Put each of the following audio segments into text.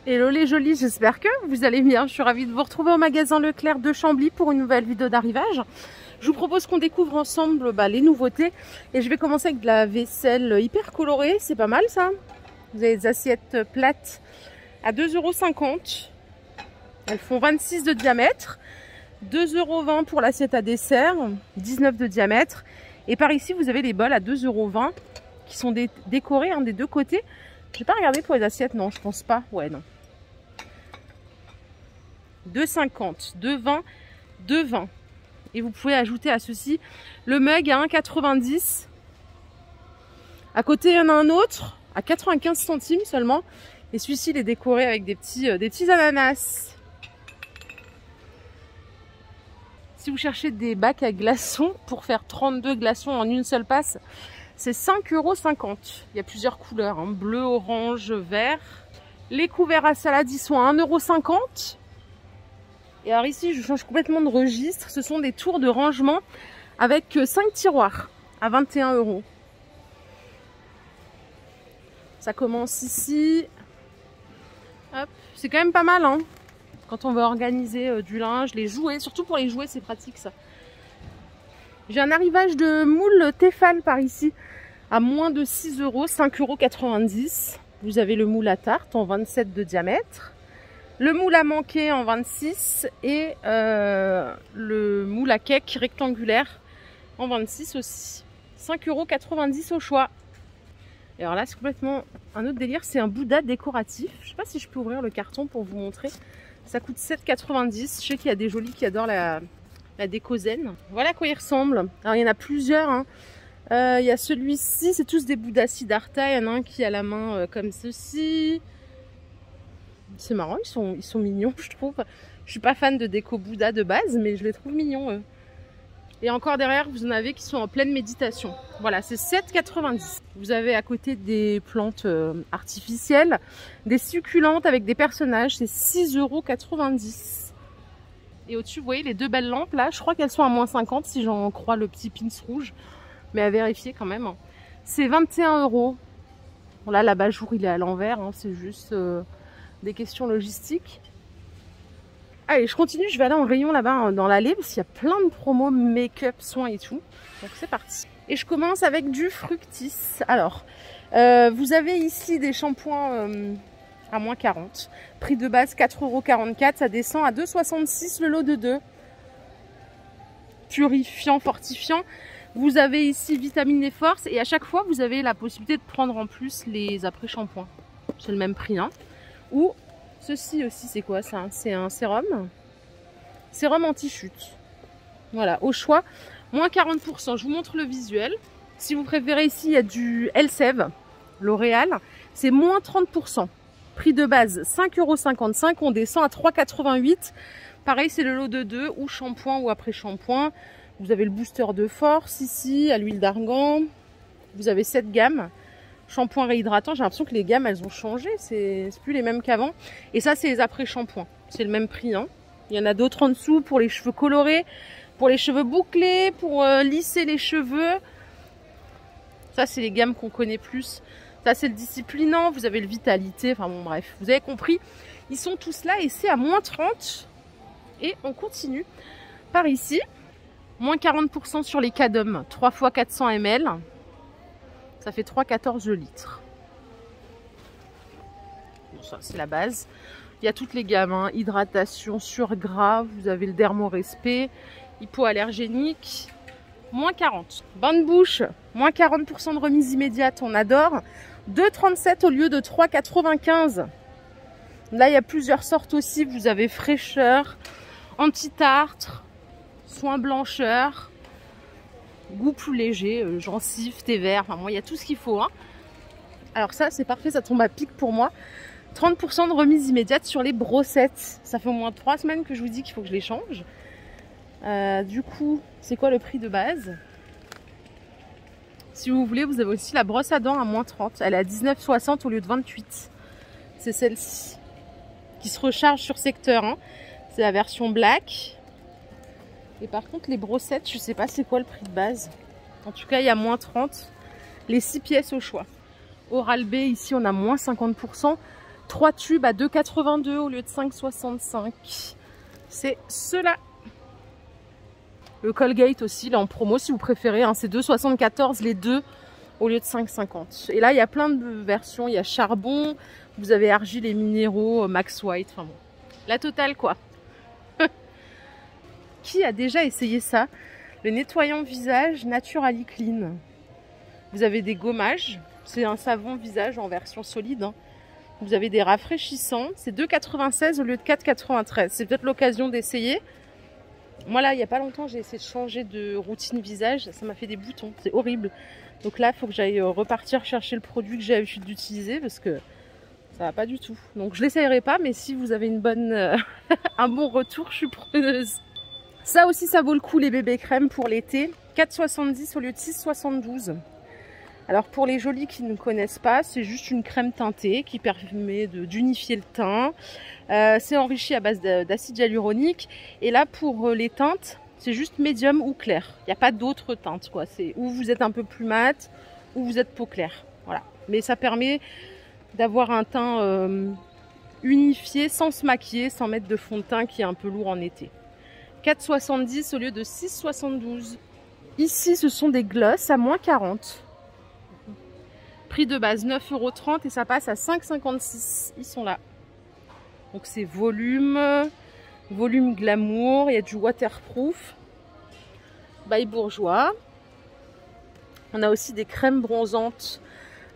Hello les jolis, j'espère que vous allez bien. Je suis ravie de vous retrouver au magasin Leclerc de Chambly pour une nouvelle vidéo d'arrivage. Je vous propose qu'on découvre ensemble les nouveautés. Et je vais commencer avec de la vaisselle hyper colorée, c'est pas mal ça. Vous avez des assiettes plates à 2,50 €. Elles font 26 de diamètre. 2,20 € pour l'assiette à dessert, 19 de diamètre. Et par ici, vous avez les bols à 2,20 € qui sont décorés des deux côtés. Je n'ai pas regardé pour les assiettes, non, je pense pas. Ouais, non. 2,50, 2,20, 2,20. Et vous pouvez ajouter à ceci le mug à 1,90 €. À côté, il y en a un autre à 95 centimes seulement. Et celui-ci, il est décoré avec des petits ananas. Si vous cherchez des bacs à glaçons pour faire 32 glaçons en une seule passe, c'est 5,50 €. Il y a plusieurs couleurs, bleu, orange, vert. Les couverts à salade, ils sont à 1,50 €. Et alors ici, je change complètement de registre. Ce sont des tours de rangement avec 5 tiroirs à 21 €. Ça commence ici. Hop, c'est quand même pas mal, quand on veut organiser du linge, les jouets. Surtout pour les jouets, c'est pratique ça. J'ai un arrivage de moule Tefal par ici à moins de 6 €, 5,90 €. Vous avez le moule à tarte en 27 de diamètre. Le moule à manquer en 26 et le moule à cake rectangulaire en 26 aussi. 5,90 € au choix. Et alors là, c'est complètement un autre délire. C'est un Bouddha décoratif. Je ne sais pas si je peux ouvrir le carton pour vous montrer. Ça coûte 7,90 €. Je sais qu'il y a des jolis qui adorent la déco zen. Voilà à quoi il ressemble. Alors il y en a plusieurs. Il y a celui-ci. C'est tous des Bouddhas Siddhartha. Il y en a un qui a la main comme ceci. C'est marrant, ils sont mignons, je trouve. Je suis pas fan de déco Bouddha de base, mais je les trouve mignons, eux. Et encore derrière, vous en avez qui sont en pleine méditation. Voilà, c'est 7,90 €. Vous avez à côté des plantes artificielles, des succulentes avec des personnages, c'est 6,90 €. Et au-dessus, vous voyez les deux belles lampes, là, je crois qu'elles sont à moins 50 si j'en crois le petit pins rouge. Mais à vérifier quand même. C'est 21 €. Bon, là, l'abat-jour, il est à l'envers, c'est juste... des questions logistiques. Allez, je continue, je vais aller en rayon là-bas dans l'allée parce qu'il y a plein de promos make-up, soins et tout. Donc c'est parti. Et je commence avec du Fructis. Alors, vous avez ici des shampoings à moins 40. Prix de base 4,44 €, ça descend à 2,66 € le lot de 2. Purifiant, fortifiant. Vous avez ici vitamine et force et à chaque fois vous avez la possibilité de prendre en plus les après-shampoings. C'est le même prix, Ou ceci aussi, c'est quoi ça? C'est un sérum. Sérum anti-chute. Voilà, au choix, moins 40%. Je vous montre le visuel. Si vous préférez, ici, il y a du Elseve, L'Oréal. C'est moins 30%. Prix de base, 5,55 €. On descend à 3,88 €. Pareil, c'est le lot de 2, ou shampoing ou après-shampoing. Vous avez le booster de force ici, à l'huile d'argan. Vous avez 7 gammes. Shampoing réhydratant, j'ai l'impression que les gammes elles ont changé, c'est plus les mêmes qu'avant. Et ça c'est les après-shampoings, c'est le même prix. Il y en a d'autres en dessous pour les cheveux colorés, pour les cheveux bouclés, pour lisser les cheveux. Ça c'est les gammes qu'on connaît plus. Ça c'est le disciplinant, vous avez le vitalité, enfin bon bref, vous avez compris. Ils sont tous là et c'est à moins 30. Et on continue par ici. Moins 40% sur les Cadum, 3 x 400 ml. Ça fait 3,14 € le litre. Bon, ça, c'est la base. Il y a toutes les gammes. Hydratation sur gras. Vous avez le dermorespect. Hypoallergénique. Moins 40. Bain de bouche. Moins 40% de remise immédiate. On adore. 2,37 € au lieu de 3,95 €. Là, il y a plusieurs sortes aussi. Vous avez fraîcheur, anti-tartre, soin blancheur. Goût plus léger, gencives, thé vert, enfin moi il y a tout ce qu'il faut. Alors ça c'est parfait, ça tombe à pic pour moi. 30% de remise immédiate sur les brossettes. Ça fait au moins 3 semaines que je vous dis qu'il faut que je les change. Du coup, c'est quoi le prix de base? Si vous voulez, vous avez aussi la brosse à dents à moins 30. Elle est à 19,60 € au lieu de 28. C'est celle-ci. Qui se recharge sur secteur. C'est la version black. Et par contre, les brossettes, je sais pas c'est quoi le prix de base. En tout cas, il y a moins 30. Les 6 pièces au choix. Oral-B, ici, on a moins 50%. 3 tubes à 2,82 au lieu de 5,65. C'est ceux-là. Le Colgate aussi, là en promo si vous préférez, hein, c'est 2,74 les deux au lieu de 5,50. Et là, il y a plein de versions. Il y a charbon, vous avez argile et minéraux, Max White, enfin bon. La totale quoi. Qui a déjà essayé ça? Le nettoyant visage Naturally Clean. Vous avez des gommages, c'est un savon visage en version solide. Hein. Vous avez des rafraîchissants, c'est 2,96 au lieu de 4,93. C'est peut-être l'occasion d'essayer. Moi là, il n'y a pas longtemps, j'ai essayé de changer de routine visage. Ça m'a fait des boutons, c'est horrible. Donc là, il faut que j'aille repartir chercher le produit que j'ai l'habitude d'utiliser parce que ça va pas du tout. Donc je l'essayerai pas, mais si vous avez une bonne, un bon retour, je suis preneuse. Ça aussi, ça vaut le coup les bébés crèmes pour l'été. 4,70 au lieu de 6,72. Alors pour les jolis qui ne connaissent pas, c'est juste une crème teintée qui permet d'unifier le teint. C'est enrichi à base d'acide hyaluronique. Et là pour les teintes, c'est juste médium ou clair. Il n'y a pas d'autres teintes, quoi. C'est où vous êtes un peu plus mat, ou vous êtes peau claire. Voilà. Mais ça permet d'avoir un teint unifié sans se maquiller, sans mettre de fond de teint qui est un peu lourd en été. 4,70 au lieu de 6,72. Ici, ce sont des glosses à moins 40. Prix de base 9,30 € et ça passe à 5,56 €. Ils sont là. Donc c'est volume glamour, il y a du waterproof. By Bourjois. On a aussi des crèmes bronzantes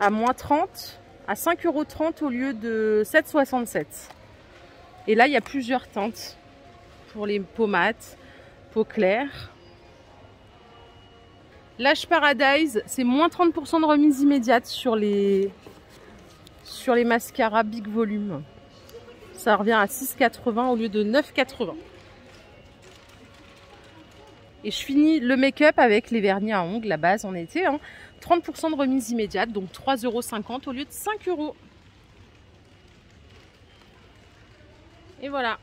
à moins 30, à 5,30 € au lieu de 7,67 €. Et là, il y a plusieurs teintes pour les peaux mates, peau claire. Lash Paradise, c'est moins 30% de remise immédiate sur les mascaras Big Volume. Ça revient à 6,80 € au lieu de 9,80 €. Et je finis le make-up avec les vernis à ongles, la base en été. Hein. 30% de remise immédiate, donc 3,50 € au lieu de 5 €. Et voilà.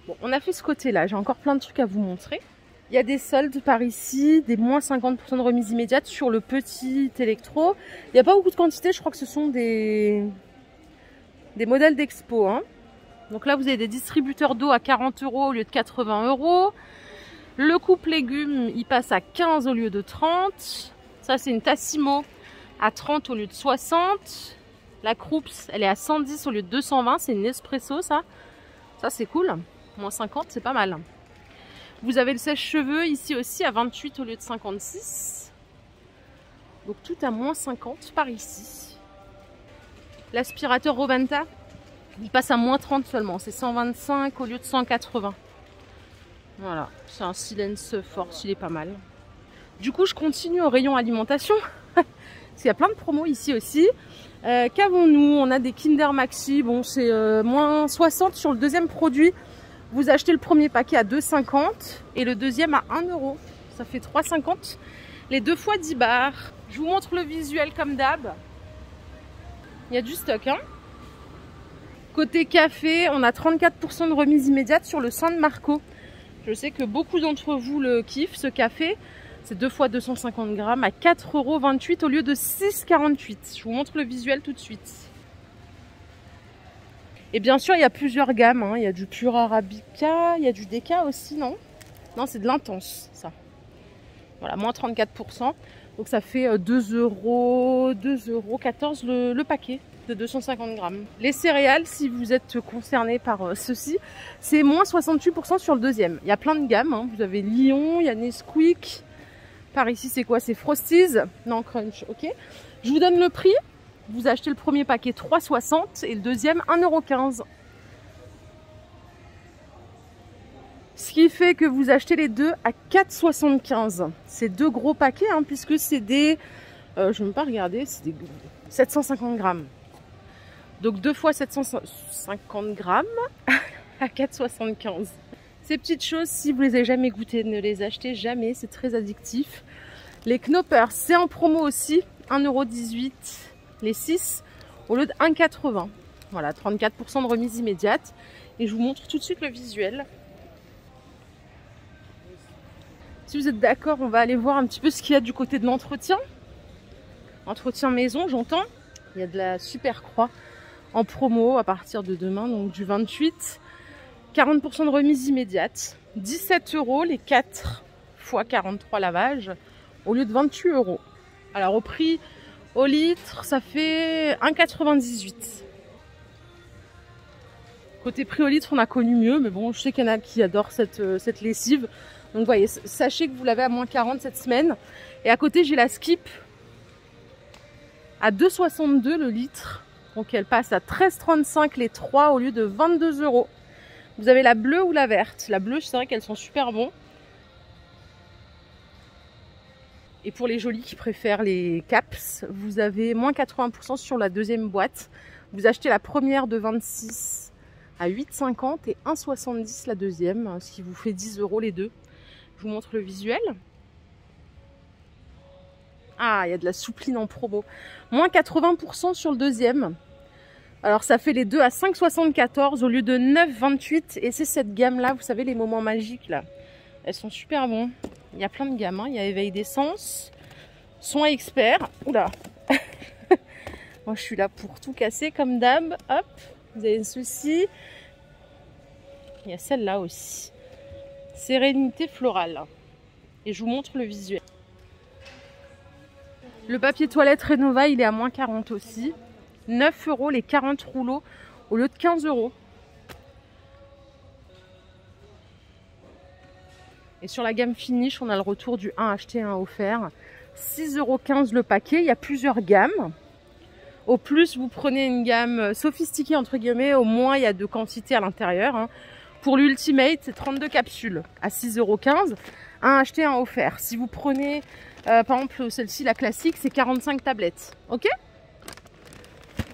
Bon, on a fait ce côté-là. J'ai encore plein de trucs à vous montrer. Il y a des soldes par ici, des moins 50% de remise immédiate sur le petit électro. Il n'y a pas beaucoup de quantité, je crois que ce sont des modèles d'expo. Hein. Donc là, vous avez des distributeurs d'eau à 40 € au lieu de 80 €. Le coupe légumes, il passe à 15 au lieu de 30. Ça, c'est une Tassimo à 30 au lieu de 60. La Krups, elle est à 110 au lieu de 220. C'est une Nespresso, ça. Ça, c'est cool. Moins 50, c'est pas mal. Vous avez le sèche-cheveux ici aussi à 28 au lieu de 56. Donc tout à moins 50 par ici. L'aspirateur Roventa, il passe à moins 30 seulement. C'est 125 au lieu de 180. Voilà, c'est un silence force, il est pas mal. Du coup, je continue au rayon alimentation. Parce qu'il y a plein de promos ici aussi. Qu'avons-nous? On a des Kinder Maxi. Bon, c'est moins 60 sur le deuxième produit. Vous achetez le premier paquet à 2,50 et le deuxième à 1 €. Ça fait 3,50. Les 2 fois 10 bars. Je vous montre le visuel comme d'hab. Il y a du stock. Hein. Côté café, on a 34% de remise immédiate sur le San Marco. Je sais que beaucoup d'entre vous le kiffent, ce café. C'est 2 fois 250 grammes à 4,28 € au lieu de 6,48 €. Je vous montre le visuel tout de suite. Et bien sûr, il y a plusieurs gammes. Hein. Il y a du pur arabica, il y a du déca aussi, non? Non, c'est de l'intense, ça. Voilà, moins 34%. Donc ça fait 2,14 € le paquet de 250 grammes. Les céréales, si vous êtes concerné par ceci, c'est moins 68% sur le deuxième. Il y a plein de gammes. Hein. Vous avez Lion, il y a Nesquik. Par ici, c'est quoi? C'est Frosties. Non, Crunch, ok. Je vous donne le prix. Vous achetez le premier paquet 3,60 € et le deuxième 1,15 €. Ce qui fait que vous achetez les deux à 4,75 €. C'est 2 gros paquets hein, puisque c'est des... je ne vais même pas regarder, c'est des 750 grammes. Donc 2 fois 750 grammes à 4,75 €. Ces petites choses, si vous les avez jamais goûtées, ne les achetez jamais, c'est très addictif. Les Knoppers, c'est en promo aussi, 1,18 € les 6 au lieu de 1,80 €. Voilà, 34% de remise immédiate. Et je vous montre tout de suite le visuel. Si vous êtes d'accord, on va aller voir un petit peu ce qu'il y a du côté de l'entretien. Entretien maison, j'entends. Il y a de la Super Croix en promo à partir de demain, donc du 28. 40% de remise immédiate. 17 € les 4 x 43 lavages au lieu de 28 €. Alors au prix au litre, ça fait 1,98 €. Côté prix au litre, on a connu mieux, mais bon, je sais qu'il y en a qui adorent cette lessive. Donc voyez, sachez que vous l'avez à moins 40 cette semaine. Et à côté, j'ai la Skip à 2,62 € le litre. Donc elle passe à 13,35 € les 3 au lieu de 22 €. Vous avez la bleue ou la verte. La bleue, c'est vrai qu'elles sont super bonnes. Et pour les jolis qui préfèrent les caps, vous avez moins 80% sur la deuxième boîte. Vous achetez la première de 26 à 8,50 et 1,70 la deuxième, ce qui vous fait 10 € les deux. Je vous montre le visuel. Ah, il y a de la soupline en promo. Moins 80% sur le deuxième. Alors ça fait les deux à 5,74 au lieu de 9,28. Et c'est cette gamme-là, vous savez, les moments magiques là. Elles sont super bons. Il y a plein de gammes, hein. Il y a éveil d'essence, soin expert. Oula. Moi je suis là pour tout casser comme d'hab. Hop, vous avez ceci. Il y a celle-là aussi. Sérénité florale. Et je vous montre le visuel. Le papier toilette Renova, il est à moins 40 aussi. 9 € les 40 rouleaux au lieu de 15 €. Et sur la gamme Finish, on a le retour du 1 acheté, 1 offert. 6,15 € le paquet. Il y a plusieurs gammes. Au plus, vous prenez une gamme sophistiquée, entre guillemets. Au moins, il y a de quantité à l'intérieur, hein. Pour l'Ultimate, c'est 32 capsules à 6,15 €. 1 acheté, 1 offert. Si vous prenez, par exemple, celle-ci, la classique, c'est 45 tablettes. Ok ?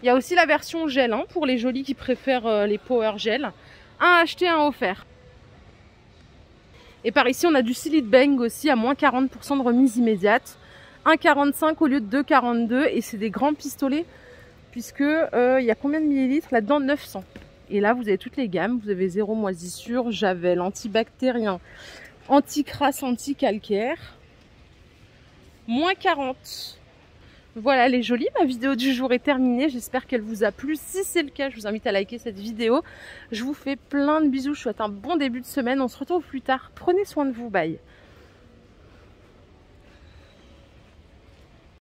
Il y a aussi la version gel, hein, pour les jolis qui préfèrent les power gel. 1 acheté, 1 offert. Et par ici, on a du Silite Bang aussi à moins 40% de remise immédiate. 1,45 au lieu de 2,42. Et c'est des grands pistolets, puisque il y a combien de millilitres là-dedans? 900. Et là, vous avez toutes les gammes. Vous avez zéro moisissure, javel, antibactérien, anti-crasse, anti-calcaire. Moins 40. Voilà les jolis, ma vidéo du jour est terminée. J'espère qu'elle vous a plu. Si c'est le cas, je vous invite à liker cette vidéo. Je vous fais plein de bisous. Je vous souhaite un bon début de semaine. On se retrouve plus tard. Prenez soin de vous. Bye.